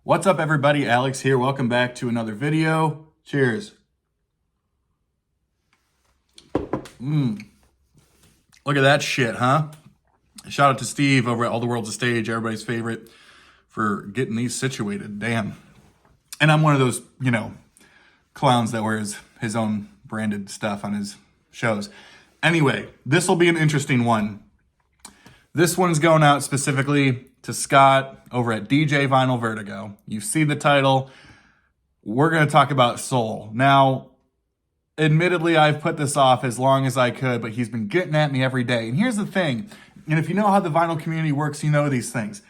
What's up, everybody? Alex here. Welcome back to another video. Cheers. Look at that shit, huh? Shout out to Steve over at All the World's a Stage, everybody's favorite, for getting these situated. Damn. And I'm one of those, clowns that wears his own branded stuff on his shows. Anyway, this will be an interesting one. This one's going out specifically to Scott over at DJ Vinyl Vertigo. You see the title. We're going to talk about soul. Now, admittedly, I've put this off as long as I could, but he's been getting at me every day. And here's the thing. And if you know how the vinyl community works, you know these things.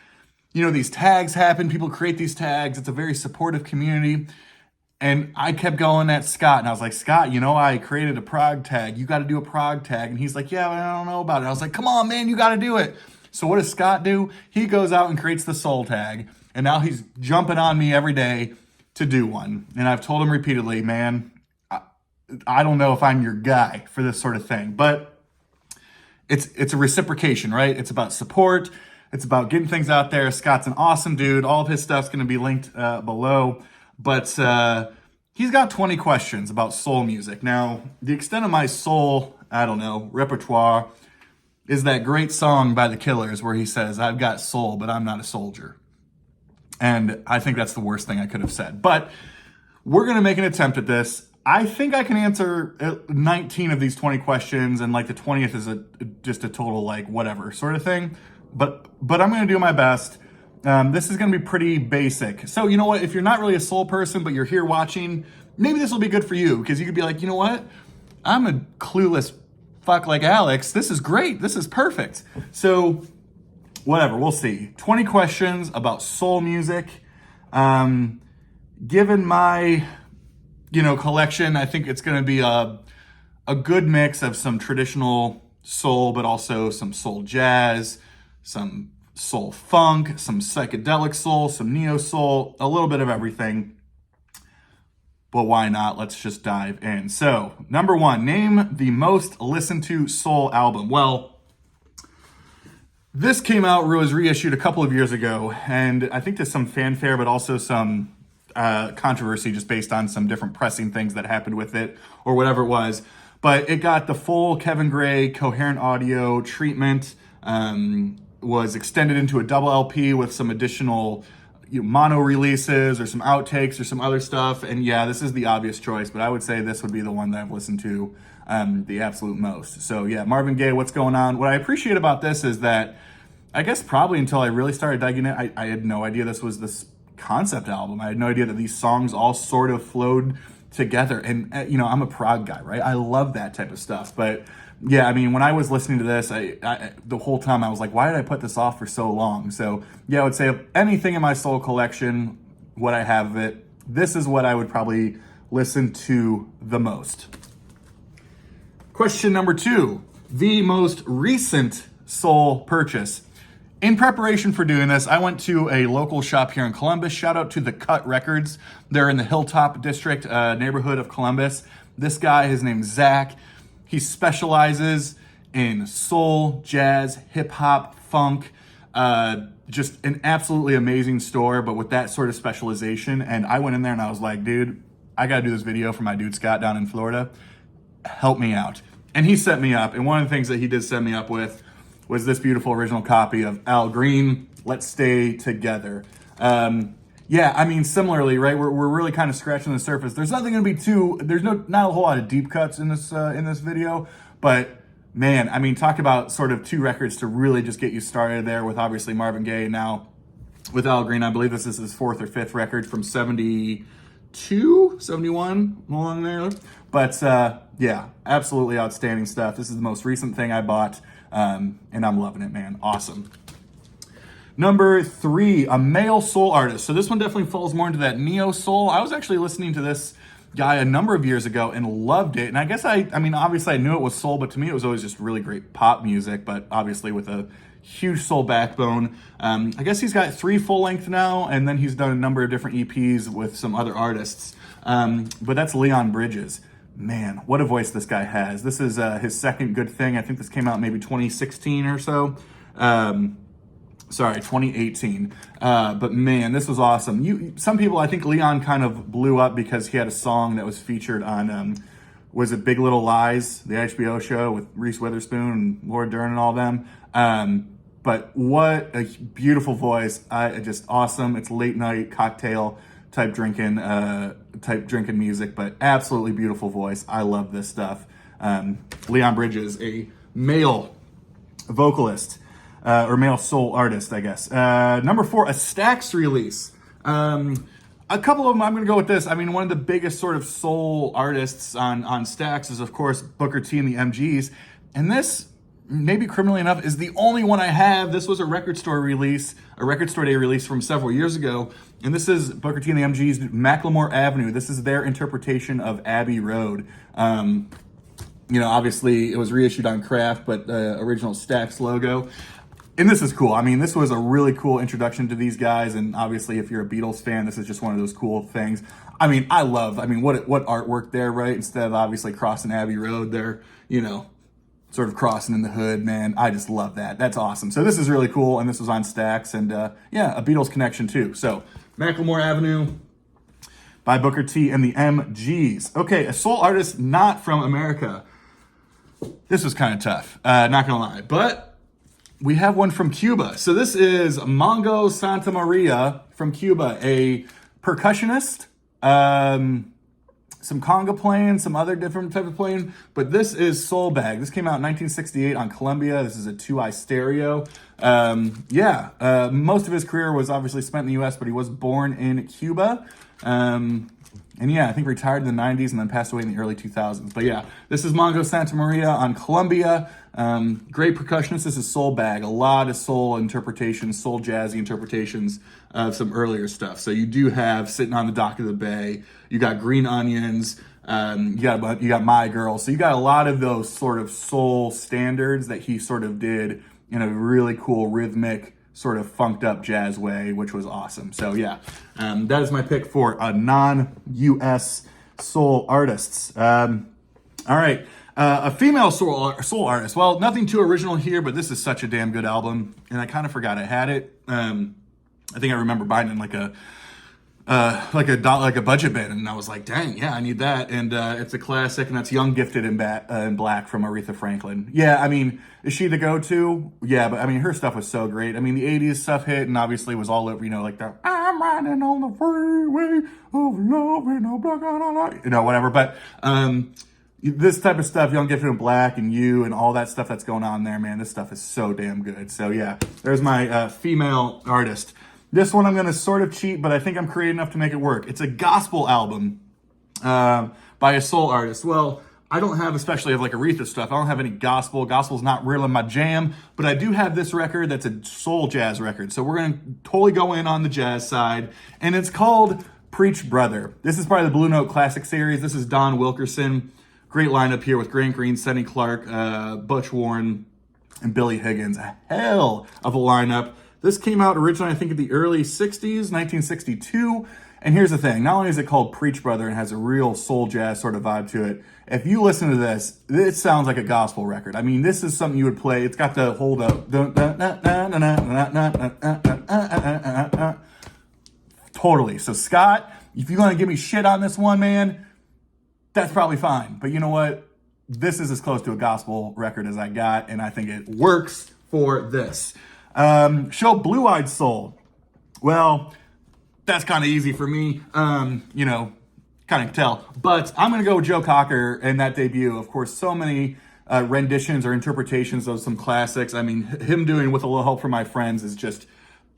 These tags happen. People create these tags. It's a very supportive community. And I kept going at Scott, and I was like, Scott, I created a prog tag. You got to do a prog tag. And he's like, yeah, but I don't know about it. I was like, come on, man, you got to do it. So what does Scott do? He goes out and creates the soul tag. And now he's jumping on me every day to do one. And I've told him repeatedly, man, I don't know if I'm your guy for this sort of thing. But it's a reciprocation, right? It's about support. It's about getting things out there. Scott's an awesome dude. All of his stuff's going to be linked below. But he's got 20 questions about soul music. Now, the extent of my soul, repertoire is that great song by The Killers where he says, I've got soul, but I'm not a soldier. And I think that's the worst thing I could have said. But we're going to make an attempt at this. I think I can answer 19 of these 20 questions, and the 20th is just a total whatever sort of thing. But I'm going to do my best. This is going to be pretty basic. So you know what? If you're not really a soul person, but you're here watching, maybe this will be good for you, because you could be like, you know what? I'm a clueless fuck like Alex. This is great. This is perfect. So whatever, we'll see. 20 questions about soul music. Given my, collection, I think it's going to be a good mix of some traditional soul, but also some soul jazz, some soul funk, some psychedelic soul, some neo soul, a little bit of everything. But why not? Let's just dive in. So, number one, name the most listened to soul album. Well, this came out, was reissued a couple of years ago, and I think there's some fanfare, but also some controversy just based on some different pressing things that happened with it, or whatever it was. But it got the full Kevin Gray coherent audio treatment, was extended into a double LP with some additional mono releases or some outtakes or some other stuff. And yeah, this is the obvious choice, but I would say this would be the one that I've listened to the absolute most. So yeah, Marvin Gaye, What's Going On? What I appreciate about this is that I guess probably until I really started digging it, I had no idea this was this concept album. I had no idea that these songs all sort of flowed together. And I'm a prog guy, right? I love that type of stuff. But yeah, when I was listening to this, I the whole time I was like, why did I put this off for so long? So yeah, I would say of anything in my soul collection, what I have of it, this is what I would probably listen to the most. Question number 2, the most recent soul purchase. In preparation for doing this, I went to a local shop here in Columbus. Shout out to The Cut Records. They're in the Hilltop District neighborhood of Columbus. This guy, his name's Zach. He specializes in soul, jazz, hip hop, funk, just an absolutely amazing store, but with that sort of specialization. And I went in there and I was like, dude, I got to do this video for my dude Scott down in Florida. Help me out. And he set me up. And one of the things that he did set me up with was this beautiful original copy of Al Green, Let's Stay Together. Similarly, right? We're really kind of scratching the surface. There's nothing going to be there's not a whole lot of deep cuts in this video, but man, talk about sort of 2 records to really just get you started there with obviously Marvin Gaye. Now with Al Green, I believe this is his 4th or 5th record from 72, 71, along there. But yeah, absolutely outstanding stuff. This is the most recent thing I bought, and I'm loving it, man. Awesome. Number 3, a male soul artist. So this one definitely falls more into that neo soul. I was actually listening to this guy a number of years ago and loved it. And I guess obviously I knew it was soul, but to me it was always just really great pop music, but obviously with a huge soul backbone. I guess he's got 3 full length now, and then he's done a number of different EPs with some other artists. But that's Leon Bridges. Man, what a voice this guy has. This is his second good thing. I think this came out maybe 2016 or so. Sorry, 2018. But man, this was awesome. Some people, I think Leon kind of blew up because he had a song that was featured on, was it Big Little Lies, the HBO show with Reese Witherspoon and Laura Dern and all them. But what a beautiful voice. Just awesome. It's late night cocktail type drinking music, but absolutely beautiful voice. I love this stuff. Leon Bridges, a male vocalist, or male soul artist, I guess. Number 4, a Stax release. A couple of them, I'm going to go with this. I mean, one of the biggest sort of soul artists on Stax is, of course, Booker T and the MGs. And this, maybe criminally enough, is the only one I have. This was a record store day release from several years ago. And this is Booker T and the MGs, Macklemore Avenue. This is their interpretation of Abbey Road. Obviously it was reissued on Kraft, but the original Stax logo. And this is cool. I mean, this was a really cool introduction to these guys. And obviously, if you're a Beatles fan, this is just one of those cool things. I mean, what artwork there, right? Instead of obviously crossing Abbey Road, they're, sort of crossing in the hood, man. I just love that. That's awesome. So this is really cool. And this was on Stax. And a Beatles connection too. So Macklemore Avenue by Booker T and the MGs. Okay, a soul artist not from America. This was kind of tough, not gonna lie. But we have one from Cuba. So this is Mongo Santa Maria from Cuba, a percussionist, some conga playing, some other different type of playing, but this is Soul Bag. This came out in 1968 on Columbia. This is a 2i stereo. Most of his career was obviously spent in the US, but he was born in Cuba. I think retired in the 90s and then passed away in the early 2000s. But yeah, this is Mongo Santa Maria on Columbia. Great percussionist. This is Soul Bag. A lot of soul interpretations, soul jazzy interpretations of some earlier stuff. So you do have Sitting on the Dock of the Bay. You got Green Onions. You got My Girl. So you got a lot of those sort of soul standards that he sort of did in a really cool rhythmic, sort of funked up jazz way, which was awesome. So that is my pick for a non-US soul artists. All right, a female soul artist. Well, nothing too original here, but this is such a damn good album, and I kind of forgot I had it. I think I remember buying it in like a budget bin, and I was like, dang, yeah, I need that. And it's a classic, and that's Young, Gifted, and Black from Aretha Franklin. Yeah, I mean, is she the go-to? Yeah, but I mean, her stuff was so great. I mean, the 80s stuff hit, and obviously was all over, like the I'm riding on the freeway of love and a black and all, whatever. But this type of stuff, Young, Gifted, and Black, and You, and all that stuff that's going on there, man, this stuff is so damn good. So yeah, there's my female artist. This one I'm going to sort of cheat, but I think I'm creative enough to make it work. It's a gospel album by a soul artist. Well, I don't have, especially of like Aretha stuff, I don't have any gospel. Gospel's not really my jam, but I do have this record that's a soul jazz record. So we're going to totally go in on the jazz side, and it's called Preach Brother. This is part of the Blue Note Classic Series. This is Don Wilkerson. Great lineup here with Grant Green, Sonny Clark, Butch Warren, and Billy Higgins. A hell of a lineup. This came out originally, I think, in the early 60s, 1962. And here's the thing. Not only is it called Preach Brother and has a real soul jazz sort of vibe to it, if you listen to this, it sounds like a gospel record. I mean, this is something you would play. It's got the hold up. Totally. So, Scott, if you're going to give me shit on this one, man, that's probably fine. But you know what? This is as close to a gospel record as I got, and I think it works for this. Show Blue Eyed Soul. Well, that's kind of easy for me, kind of tell. But I'm going to go with Joe Cocker and that debut. Of course, so many renditions or interpretations of some classics. I mean, him doing With a Little Help from My Friends is just,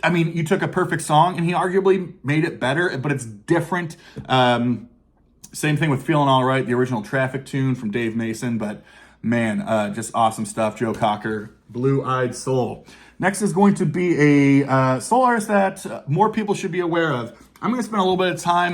I mean, you took a perfect song and he arguably made it better, but it's different. Same thing with Feeling All Right, the original Traffic tune from Dave Mason. But man, just awesome stuff. Joe Cocker, Blue Eyed Soul. Next is going to be a soul artist that more people should be aware of. I'm going to spend a little bit of time.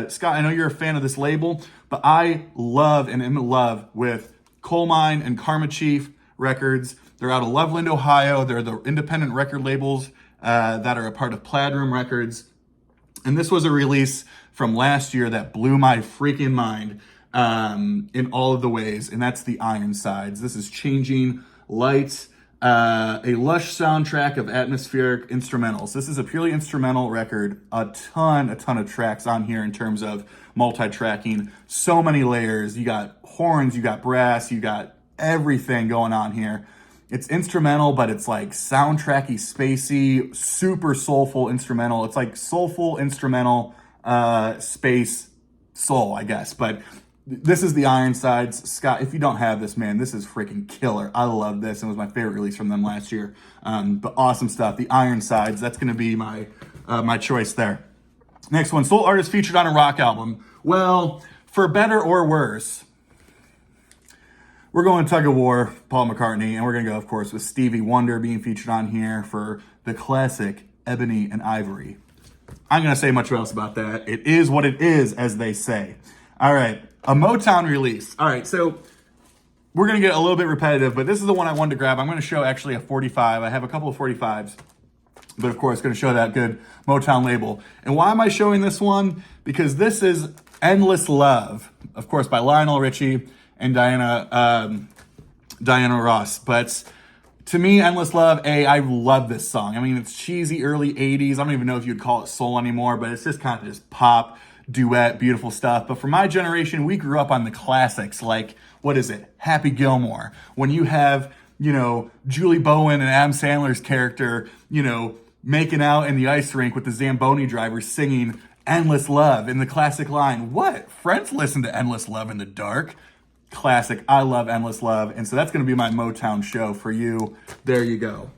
Scott, I know you're a fan of this label, but I love and am in love with Coal Mine and Karma Chief Records. They're out of Loveland, Ohio. They're the independent record labels that are a part of Plaid Room Records. And this was a release from last year that blew my freaking mind in all of the ways, and that's the Ironsides. This is Changing Lights. A lush soundtrack of atmospheric instrumentals. This is a purely instrumental record. A ton of tracks on here in terms of multi-tracking. So many layers. You got horns, you got brass, you got everything going on here. It's instrumental, but it's like soundtracky, spacey, super soulful instrumental. It's like soulful instrumental space soul, I guess. But this is the Ironsides. Scott, if you don't have this, man, this is freaking killer. I love this. It was my favorite release from them last year. But awesome stuff. The Ironsides, that's going to be my my choice there. Next one, soul artist featured on a rock album. Well, for better or worse, we're going Tug of War, Paul McCartney, and we're going to go, of course, with Stevie Wonder being featured on here for the classic Ebony and Ivory. I'm going to say much else about that. It is what it is, as they say. All right, a Motown release. All right, so we're going to get a little bit repetitive, but this is the one I wanted to grab. I'm going to show actually a 45. I have a couple of 45s, but of course, going to show that good Motown label. And why am I showing this one? Because this is Endless Love, of course, by Lionel Richie and Diana Ross. But to me, Endless Love, I love this song. I mean, it's cheesy early 80s. I don't even know if you'd call it soul anymore, but it's just kind of just pop, duet, beautiful stuff. But for my generation, we grew up on the classics like, what is it? Happy Gilmore. When you have, you know, Julie Bowen and Adam Sandler's character, you know, making out in the ice rink with the Zamboni driver singing Endless Love in the classic line, what? Friends listen to Endless Love in the dark. Classic. I love Endless Love. And so that's going to be my Motown show for you. There you go.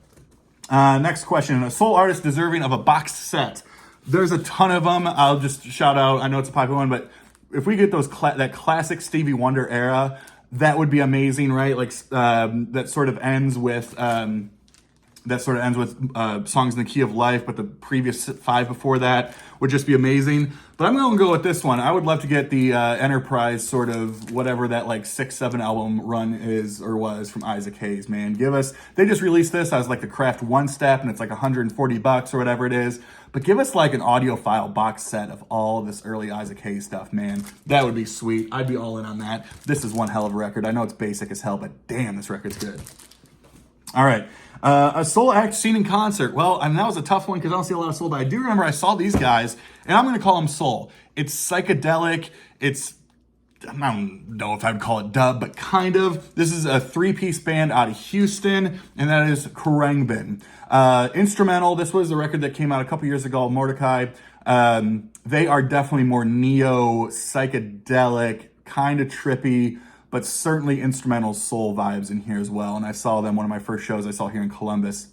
Next question. A soul artist deserving of a boxed set. There's a ton of them. I'll just shout out. I know it's a popular one, but if we get those that classic Stevie Wonder era, that would be amazing, right? Like that sort of ends with songs in the key of life, but the previous 5 before that would just be amazing. But I'm going to go with this one. I would love to get the Enterprise sort of whatever that like 6-7 album run is or was from Isaac Hayes, man. They just released this as like the Craft One Step, and it's like $140 or whatever it is. But give us like an audiophile box set of all this early Isaac Hayes stuff, man. That would be sweet. I'd be all in on that. This is one hell of a record. I know it's basic as hell, but damn, this record's good. All right. A soul act seen in concert. Well, I mean, that was a tough one because I don't see a lot of soul, but I do remember I saw these guys, and I'm going to call them soul. It's psychedelic. I don't know if I'd call it dub, but kind of. This is a 3-piece band out of Houston, and that is Khruangbin. Instrumental. This was the record that came out a couple years ago, Mordecai. They are definitely more neo-psychedelic, kind of trippy, but certainly instrumental soul vibes in here as well. And I saw them, one of my first shows I saw here in Columbus.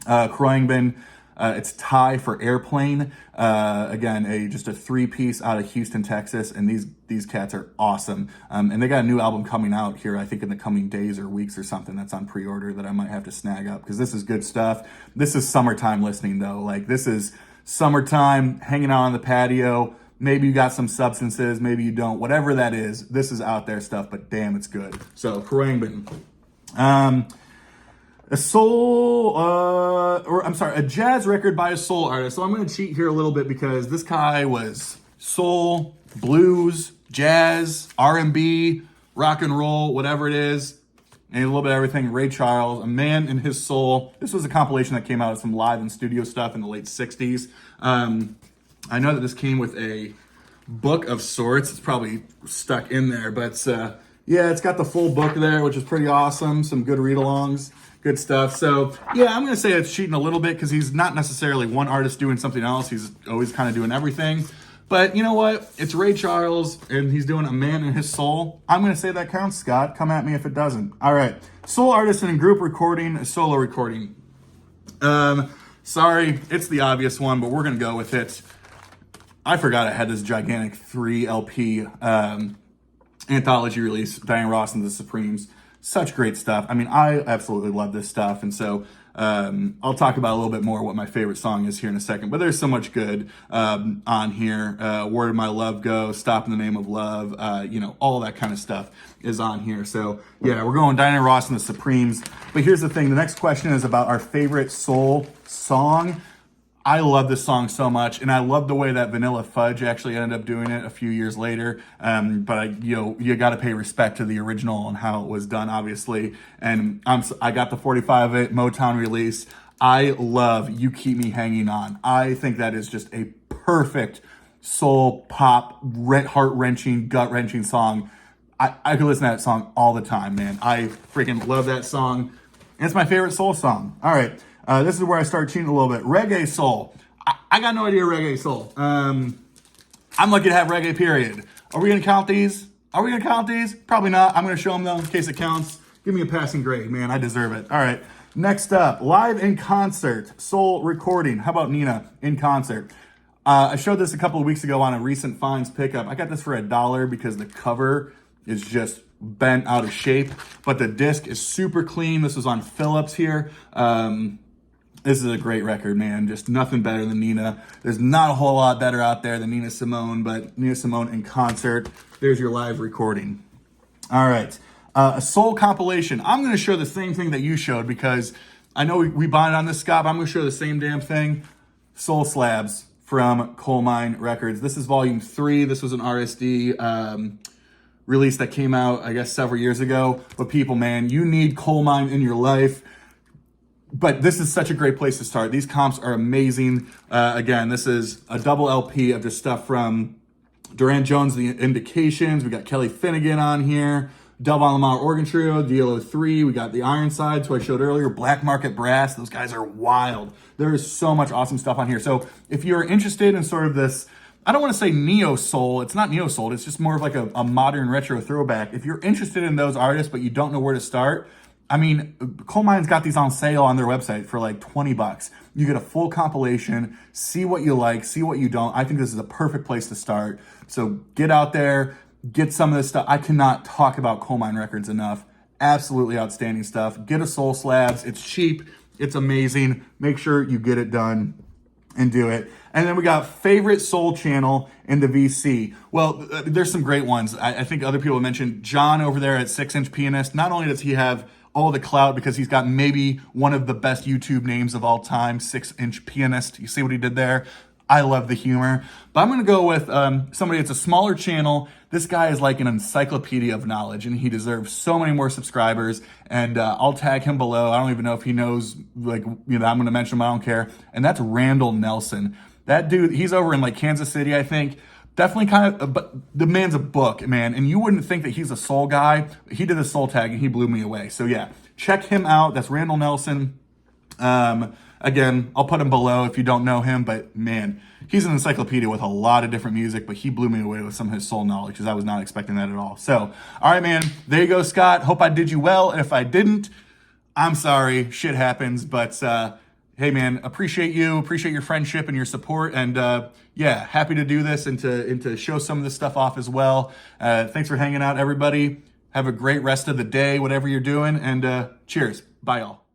Khruangbin, it's Thai for Airplane. Again, just a 3-piece out of Houston, Texas. And these cats are awesome. And they got a new album coming out here, I think in the coming days or weeks or something that's on pre-order that I might have to snag up because this is good stuff. This is summertime listening though. Like this is summertime, hanging out on the patio. Maybe you got some substances, maybe you don't. Whatever that is, this is out there stuff, but damn, it's good. So, Khruangbin. A jazz record by a soul artist. So I'm going to cheat here a little bit because this guy was soul, blues, jazz, R&B, rock and roll, whatever it is, and a little bit of everything. Ray Charles, A Man in His Soul. This was a compilation that came out of some live and studio stuff in the late 60s. I know that this came with a book of sorts. It's probably stuck in there, but yeah, it's got the full book there, which is pretty awesome. Some good read-alongs, good stuff. So yeah, I'm going to say it's cheating a little bit because he's not necessarily one artist doing something else. He's always kind of doing everything. But you know what? It's Ray Charles, and he's doing A Man in His Soul. I'm going to say that counts, Scott. Come at me if it doesn't. All right. Soul artist in group recording, solo recording. Sorry, it's the obvious one, but we're going to go with it. I forgot I had this gigantic 3 LP anthology release, Diana Ross and the Supremes. Such great stuff. I mean, I absolutely love this stuff. And so I'll talk about a little bit more what my favorite song is here in a second. But there's so much good on here. Where Did My Love Go? Stop in the Name of Love. All that kind of stuff is on here. So yeah, we're going Diana Ross and the Supremes. But here's the thing. The next question is about our favorite soul song. I love this song so much, and I love the way that Vanilla Fudge actually ended up doing it a few years later. But you got to pay respect to the original and how it was done, obviously. And I got the 45 Motown release. I love "You Keep Me Hanging On." I think that is just a perfect soul pop, heart wrenching, gut wrenching song. I could listen to that song all the time, man. I freaking love that song. And it's my favorite soul song. All right. This is where I start cheating a little bit. Reggae soul. I got no idea reggae soul. I'm lucky to have reggae, period. Are we going to count these? Probably not. I'm going to show them, though, in case it counts. Give me a passing grade, man. I deserve it. All right. Next up, live in concert, soul recording. How about Nina in concert? I showed this a couple of weeks ago on a recent finds pickup. I got this for $1 because the cover is just bent out of shape, but the disc is super clean. This was on Philips here. This is a great record, man. Just nothing better than Nina. There's not a whole lot better out there than Nina Simone, but Nina Simone in concert. There's your live recording. All right. A soul compilation. I'm going to show the same thing that you showed because I know we bonded on this, Scott, but I'm going to show the same damn thing. Soul Slabs from Coal Mine Records. This is volume 3. This was an RSD release that came out, I guess, several years ago. But people, man, you need Coal Mine in your life. But this is such a great place to start. These comps are amazing. Again, this is a double LP of just stuff from Durand Jones, The Indications. We got Kelly Finnegan on here. Del Bonlamar Organ Trio, DLO3. We got the Ironsides, who I showed earlier. Black Market Brass. Those guys are wild. There is so much awesome stuff on here. So if you're interested in sort of this, I don't want to say neo soul. It's not neo soul. It's just more of like a modern retro throwback. If you're interested in those artists, but you don't know where to start, I mean, Coal Mine's got these on sale on their website for like $20. You get a full compilation, see what you like, see what you don't. I think this is a perfect place to start. So get out there, get some of this stuff. I cannot talk about Coal Mine Records enough. Absolutely outstanding stuff. Get a Soul Slabs. It's cheap. It's amazing. Make sure you get it done and do it. And then we got favorite soul channel in the VC. Well, there's some great ones. I think other people mentioned John over there at 6 Inch Pianist. Not only does he have all the clout because he's got maybe one of the best YouTube names of all time, 6 Inch Pianist. You see what he did there? I love the humor. But I'm going to go with somebody that's a smaller channel. This guy is like an encyclopedia of knowledge, and he deserves so many more subscribers. And I'll tag him below. I don't even know if he knows, like, I'm going to mention him. I don't care. And that's Randall Nelson. That dude, he's over in like Kansas City, I think. Definitely kind of, but the man's a book, man. And you wouldn't think that he's a soul guy. He did a soul tag and he blew me away. So yeah, check him out. That's Randall Nelson. Again, I'll put him below if you don't know him, but man, he's an encyclopedia with a lot of different music, but he blew me away with some of his soul knowledge because I was not expecting that at all. So, all right, man, there you go, Scott. Hope I did you well. And if I didn't, I'm sorry. Shit happens, but hey, man, appreciate your friendship and your support. And yeah, happy to do this and to show some of this stuff off as well. Thanks for hanging out, everybody. Have a great rest of the day, whatever you're doing. And cheers. Bye, y'all.